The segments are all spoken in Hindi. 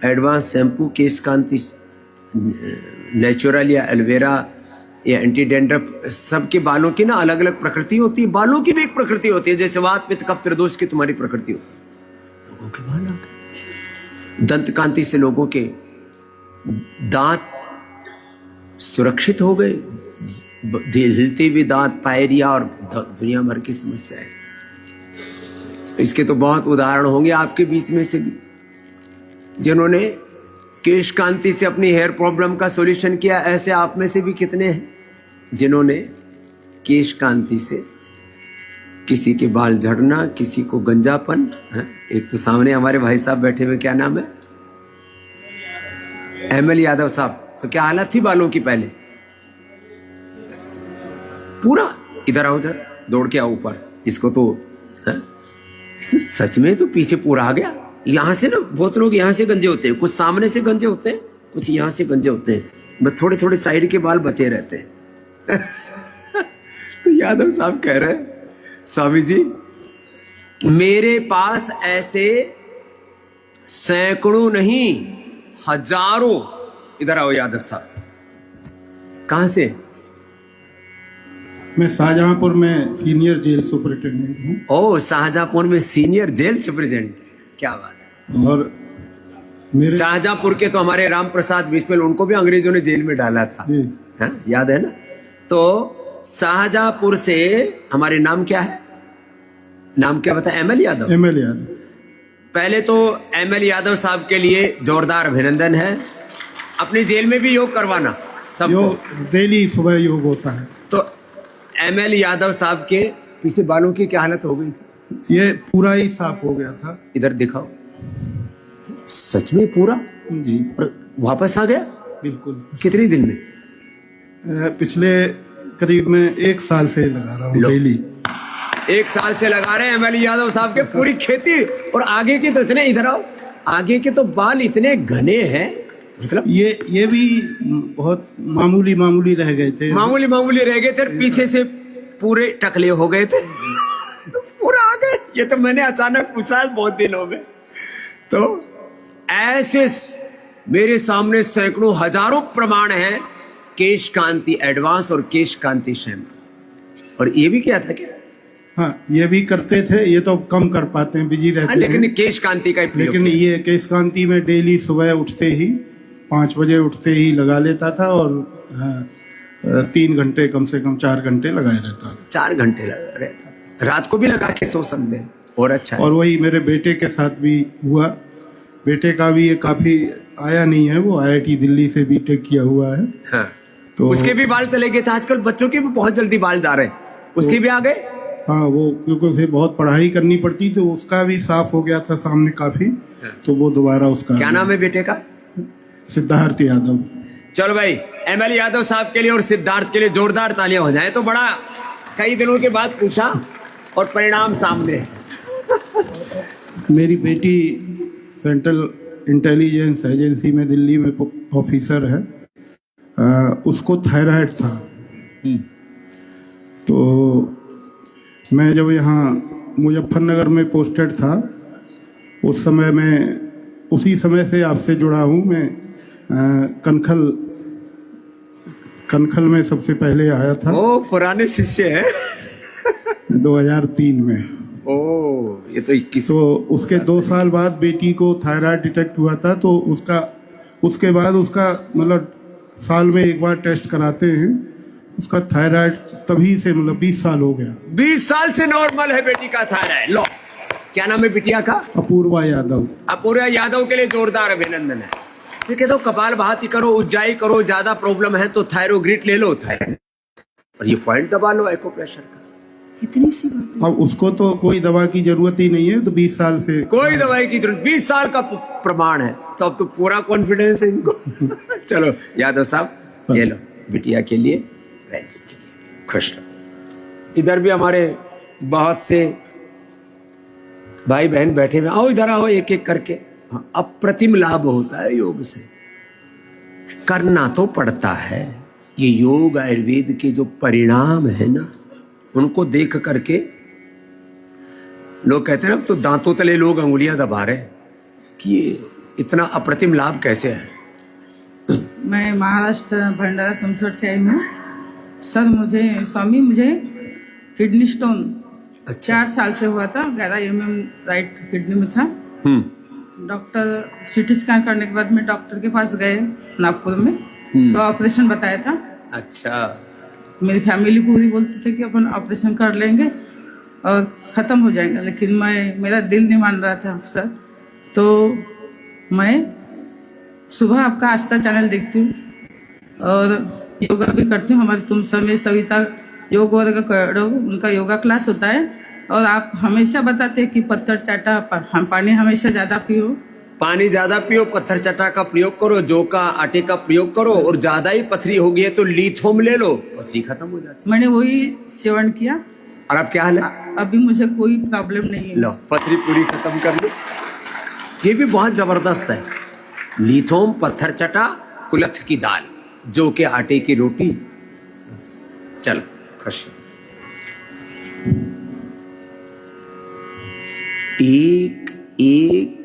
एडवांस शैम्पू, केश कांति नेचुरल या एलोवेरा या एंटी डेंड्रफ, सबके बालों की ना अलग अलग प्रकृति होती है। बालों की भी एक प्रकृति होती है, जैसे वात पित्त कफ त्रिदोष की तुम्हारी प्रकृति होती है। लोगों के बाल आ गए। दंत कांति से लोगों के दांत सुरक्षित हो गए, हिलते हुए दांत, पायरिया और दुनिया भर की समस्याएं। इसके तो बहुत उदाहरण होंगे आपके बीच में से भी, जिन्होंने केश कांति से अपनी हेयर प्रॉब्लम का सॉल्यूशन किया। ऐसे आप में से भी कितने हैं जिन्होंने केश कांति से किसी के बाल झड़ना, किसी को गंजापन है। एक तो सामने हमारे भाई साहब बैठे हुए, क्या नाम है? एमएल यादव साहब। तो क्या हालत थी बालों की पहले? पूरा इधर आओ, उधर दौड़ के आओ ऊपर। इसको तो है? सच में तो पीछे पूरा आ गया। यहां से ना बहुत लोग यहां से गंजे होते हैं, कुछ सामने से गंजे होते हैं, कुछ यहां से गंजे होते हैं, बस थोड़े थोड़े साइड के बाल बचे रहते हैं। तो यादव साहब कह रहे हैं, स्वामी जी मेरे पास ऐसे सैकड़ों नहीं हजारों। इधर आओ यादव साहब। कहां से? मैं शाहजहांपुर में सीनियर जेल सुपरिटेंडेंट हूँ। ओह, शाहजहांपुर में सीनियर जेल सुपरिटेंडेंट, क्या बात है। और मेरे शाहजहांपुर के तो हमारे राम प्रसाद बिस्मिल, उनको भी अंग्रेजों ने जेल में डाला था, है? याद है ना? तो शाहजहांपुर से हमारे नाम क्या है? नाम क्या बताया? एमएल यादव। एमएल यादव। पहले तो एमएल यादव साहब के लिए जोरदार अभिनंदन है। अपनी जेल में भी योग करवाना सबको। डेली सुबह योग होता है। तो एमएल यादव साहब के पीछे बालों की क्या हालत हो गई थी? ये पूरा ही साफ हो गया था। इधर दिखाओ। सच में पूरा जी वापस आ गया? बिल्कुल। कितने दिन में? पिछले करीब में 1 साल से लगा रहा हूँ डेली। 1 साल से लगा रहे हैं एमएल यादव साहब के। पूरी खेती और आगे के तो इतने, इधर आओ, आगे के तो बाल इतने घने हैं, मतलब ये भी बहुत मामूली रह गए थे। मामूली रह गए थे, पीछे से पूरे टकले हो गए थे। पूरा आ गए। ये तो मैंने अचानक पूछा बहुत दिनों में। तो ऐसे मेरे सामने सैकड़ों हजारों प्रमाण हैं केश कांति एडवांस और केश कांति शैम्पू। और ये भी क्या था क्या? हाँ, ये भी करते थे। ये तो कम कर पाते हैं, बिजी रहते हैं। लेकिन केश कांति का लेकिन ये केश कांति में डेली सुबह उठते ही 5 बजे उठते ही लगा लेता था और 3 घंटे कम से कम 4 घंटे लगाए रहता था। 4 घंटे लगा रहता था। रात को भी लगा के सो सकते हैं। और अच्छा है। और वही मेरे बेटे के साथ भी हुआ। बेटे का भी ये काफी आया नहीं है, वो IIT दिल्ली से बीटेक किया हुआ है। हाँ। तो उसके भी बाल चले गए थे। आजकल बच्चों के भी बहुत जल्दी बाल जा रहे हैं। उसके भी आ गए। हाँ, वो क्योंकि उसे बहुत पढ़ाई करनी पड़ती तो उसका भी साफ हो गया था सामने काफी। तो वो दोबारा उसका। क्या नाम है बेटे का? सिद्धार्थ यादव। चलो भाई, एमएल यादव साहब के लिए और सिद्धार्थ के लिए जोरदार तालियां हो जाए। तो बड़ा कई दिनों के बाद पूछा और परिणाम सामने। मेरी बेटी सेंट्रल इंटेलिजेंस एजेंसी में दिल्ली में ऑफिसर है। उसको थायराइड था। तो मैं जब यहाँ मुजफ्फरनगर में पोस्टेड था, उस समय मैं उसी समय से आपसे जुड़ा हूँ। मैं कनखल में सबसे पहले आया था। ओ, पुराने शिष्य हैं। 2003 में। ओ, ये तो 21। तो उसके 2 साल बाद बेटी को थायराइड डिटेक्ट हुआ था। तो उसके बाद उसका मतलब साल में 1 बार टेस्ट कराते हैं। उसका थायराइड तभी से मतलब 20 साल हो गया। 20 साल से नॉर्मल है बेटी का थायराइड। लो, क्या नाम है बिटिया का? अपूर्वा यादव। अपूर्वा यादव के लिए जोरदार अभिनंदन है। ये कहते हो कपाल भाती करो, उज्जाई करो, ज्यादा प्रॉब्लम है तो थायरोग्रिट ले लो, थायराइड, और ये पॉइंट दबा लो एक्यूप्रेशर का। इतनी सी बात। अब उसको तो कोई दवा की जरूरत ही नहीं है। तो 20 साल से कोई दवाई की जरूरत, 20 साल का प्रमाण है। तो अब तो पूरा कॉन्फिडेंस है इनको। चलो यादव साहब, ये लो बिटिया के लिए, खुश रहो। इधर भी हमारे बहुत से भाई बहन बैठे हुए। आओ इधर आओ, एक एक करके। अप्रतिम लाभ होता है योग से। करना तो पड़ता है। ये योग आयुर्वेद के जो परिणाम है ना, उनको देख करके लोग कहते हैं ना, अब तो दांतों तले लोग अंगुलियां दबा रहे हैं कि इतना अप्रतिम लाभ कैसे है? मैं महाराष्ट्र भंडारा तुमसर से आई हूँ सर। मुझे किडनी स्टोन 4 साल से हुआ था। 11 mm राइट किडनी में था। डॉक्टर सीटी स्कैन करने के बाद में डॉक्टर के पास गए नागपुर में, तो ऑपरेशन बताया था। अच्छा। मेरी फैमिली पूरी बोलती थी कि अपन ऑपरेशन कर लेंगे और ख़त्म हो जाएगा, लेकिन मेरा दिल नहीं मान रहा था सर। तो मैं सुबह आपका आस्था चैनल देखती हूँ और योगा भी करती हूँ। हमारे तुम समय सविता योग वर्ग करो, उनका योगा क्लास होता है और आप हमेशा बताते हैं कि पत्थर चाटा हम पानी हमेशा ज़्यादा पियो, पानी ज्यादा पियो, पत्थर चटा का प्रयोग करो, जौ का आटे का प्रयोग करो, और ज्यादा ही पथरी हो गई है तो लीथोम ले लो, पथरी खत्म हो जाती मैंने वही सेवन किया है। और अब क्या हाल है? अभी मुझे कोई प्रॉब्लम नहीं है। लो पथरी पूरी खत्म कर लो। ये भी बहुत जबरदस्त है। लीथोम, पत्थर चटा, कुलथ की दाल, जौ के आटे की रोटी। चलो खुश। एक एक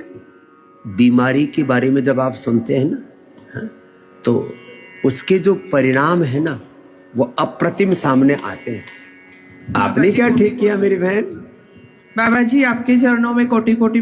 बीमारी के बारे में जब आप सुनते हैं ना, हाँ, तो उसके जो परिणाम है ना वो अप्रतिम सामने आते हैं। आपने क्या ठीक किया मेरी बहन? बाबा जी आपके चरणों में कोटि कोटि